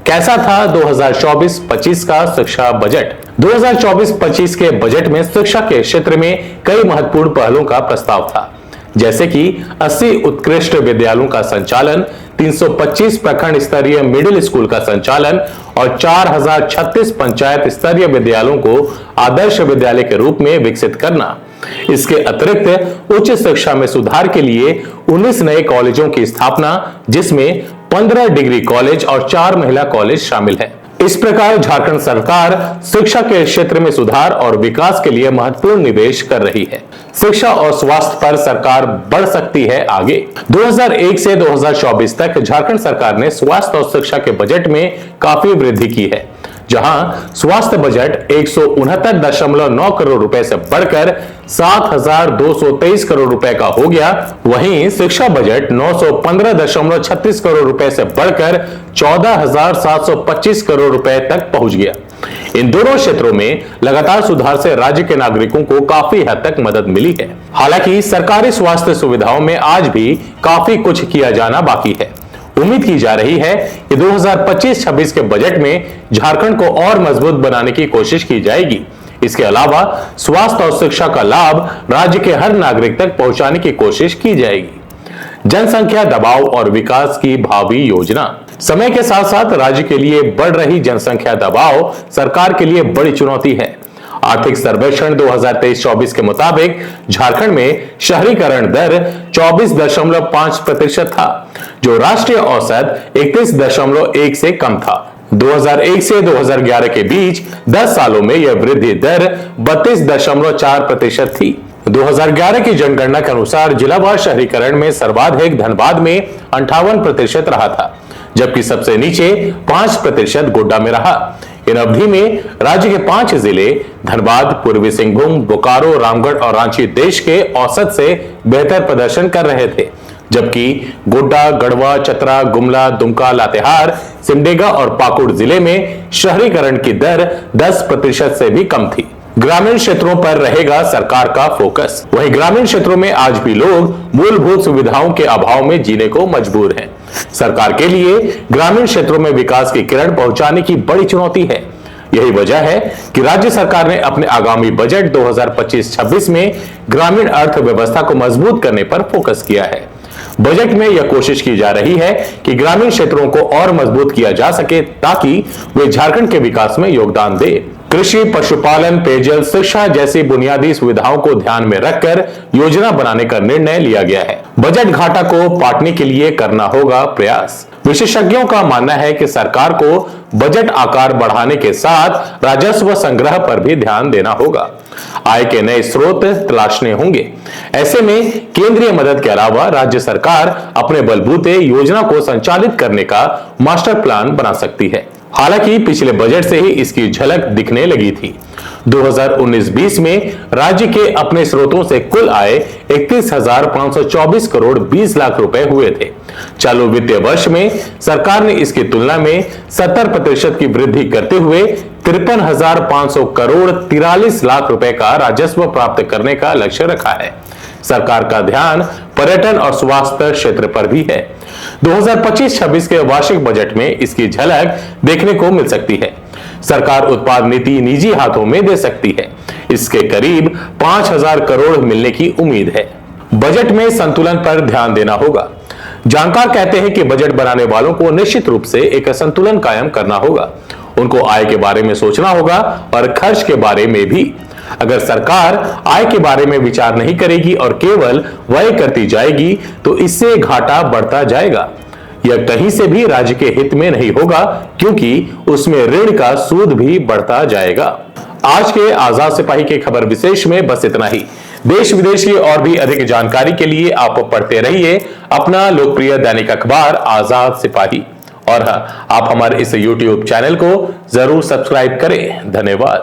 कैसा था 2024-25 का शिक्षा बजट? 2024-25 के बजट में शिक्षा के क्षेत्र में कई महत्वपूर्ण पहलों का प्रस्ताव था, जैसे कि 80 उत्कृष्ट विद्यालयों का संचालन, 325 प्रखंड स्तरीय मिडिल स्कूल का संचालन और 4036 पंचायत स्तरीय विद्यालयों को आदर्श विद्यालय के रूप में विकसित करना। इसके अतिरिक्त उच्च शिक्षा में सुधार के लिए 19 नए कॉलेजों की स्थापना, जिसमें 15 डिग्री कॉलेज और 4 महिला कॉलेज शामिल हैं। इस प्रकार झारखंड सरकार शिक्षा के क्षेत्र में सुधार और विकास के लिए महत्वपूर्ण निवेश कर रही है। शिक्षा और स्वास्थ्य पर सरकार बढ़ सकती है आगे। 2001 से 2024 तक झारखंड सरकार ने स्वास्थ्य और शिक्षा के बजट में काफी वृद्धि की है, जहां स्वास्थ्य बजट 169.9 करोड़ रुपए से बढ़कर 7,223 करोड़ रुपए का हो गया। वहीं शिक्षा बजट 915.36 करोड़ रुपए से बढ़कर 14,725 करोड़ रुपए तक पहुंच गया। इन दोनों क्षेत्रों में लगातार सुधार से राज्य के नागरिकों को काफी हद तक मदद मिली है। हालांकि सरकारी स्वास्थ्य सुविधाओं में आज भी काफी कुछ किया जाना बाकी है। उम्मीद की जा रही है कि 2025-26 के बजट में झारखंड को और मजबूत बनाने की कोशिश की जाएगी। इसके अलावा स्वास्थ्य और शिक्षा का लाभ राज्य के हर नागरिक तक पहुंचाने की कोशिश की जाएगी। जनसंख्या दबाव और विकास की भावी योजना। समय के साथ साथ राज्य के लिए बढ़ रही जनसंख्या दबाव सरकार के लिए बड़ी चुनौती है। आर्थिक सर्वेक्षण 2023-24 के मुताबिक झारखंड में शहरीकरण दर 24.5% था, जो राष्ट्रीय औसत 31.1 से कम था। 2001 से 2011 के बीच 10 सालों में यह वृद्धि दर 32.4% थी। 2011 की जनगणना के अनुसार जिलावार शहरीकरण में सर्वाधिक धनबाद में 58% रहा था, जबकि सबसे नीचे 5% गोड्डा में रहा। इन अवधि में राज्य के 5 जिले धनबाद, पूर्वी सिंहभूम, बोकारो, रामगढ़ और रांची देश के औसत से बेहतर प्रदर्शन कर रहे थे, जबकि गोड्डा, गढ़वा, चतरा, गुमला, दुमका, लातेहार, सिमडेगा और पाकुड़ जिले में शहरीकरण की दर 10% से भी कम थी। ग्रामीण क्षेत्रों पर रहेगा सरकार का फोकस। वहीं ग्रामीण क्षेत्रों में आज भी लोग मूलभूत सुविधाओं के अभाव में जीने को मजबूर हैं। सरकार के लिए ग्रामीण क्षेत्रों में विकास की किरण पहुंचाने की बड़ी चुनौती है। यही वजह है कि राज्य सरकार ने अपने आगामी बजट 2025-26 में ग्रामीण अर्थव्यवस्था को मजबूत करने पर फोकस किया है। बजट में यह कोशिश की जा रही है कि ग्रामीण क्षेत्रों को और मजबूत किया जा सके, ताकि वे झारखंड के विकास में योगदान दे। कृषि, पशुपालन, पेयजल, शिक्षा जैसी बुनियादी सुविधाओं को ध्यान में रखकर योजना बनाने का निर्णय लिया गया है। बजट घाटा को पाटने के लिए करना होगा प्रयास। विशेषज्ञों का मानना है कि सरकार को बजट आकार बढ़ाने के साथ राजस्व संग्रह पर भी ध्यान देना होगा। आय के नए स्रोत तलाशने होंगे। ऐसे में केंद्रीय मदद के अलावा राज्य सरकार अपने बलबूते योजना को संचालित करने का मास्टर प्लान बना सकती है। हालांकि पिछले बजट से ही इसकी झलक दिखने लगी थी। 2019-20 में राज्य के अपने स्रोतों से कुल आय 31,524 करोड़ 20 लाख रुपए हुए थे। चालू वित्तीय वर्ष में सरकार ने इसकी तुलना में 70% की वृद्धि करते हुए 53,500 करोड़ 43 लाख रुपए का राजस्व प्राप्त करने का लक्ष्य रखा है। सरकार का ध्यान पर्यटन और स्वास्थ्य क्षेत्र पर भी है। 2025-26 के वार्षिक बजट में इसकी झलक देखने को मिल सकती है। सरकार उत्पाद नीति निजी हाथों में दे सकती है। इसके करीब 5,000 करोड़ मिलने की उम्मीद है। बजट में संतुलन पर ध्यान देना होगा। जानकार कहते हैं कि बजट बनाने वालों को निश्चित रूप से एक संतुलन कायम करना होगा। उनको आय के बारे में सोचना होगा और खर्च के बारे में भी। अगर सरकार आय के बारे में विचार नहीं करेगी और केवल व्यय करती जाएगी, तो इससे घाटा बढ़ता जाएगा। यह कहीं से भी राज्य के हित में नहीं होगा, क्योंकि उसमें ऋण का सूद भी बढ़ता जाएगा। आज के आजाद सिपाही के खबर विशेष में बस इतना ही। देश विदेश की और भी अधिक जानकारी के लिए आप पढ़ते रहिए अपना लोकप्रिय दैनिक अखबार आजाद सिपाही। और हाँ, आप हमारे इस YouTube चैनल को जरूर सब्सक्राइब करें। धन्यवाद।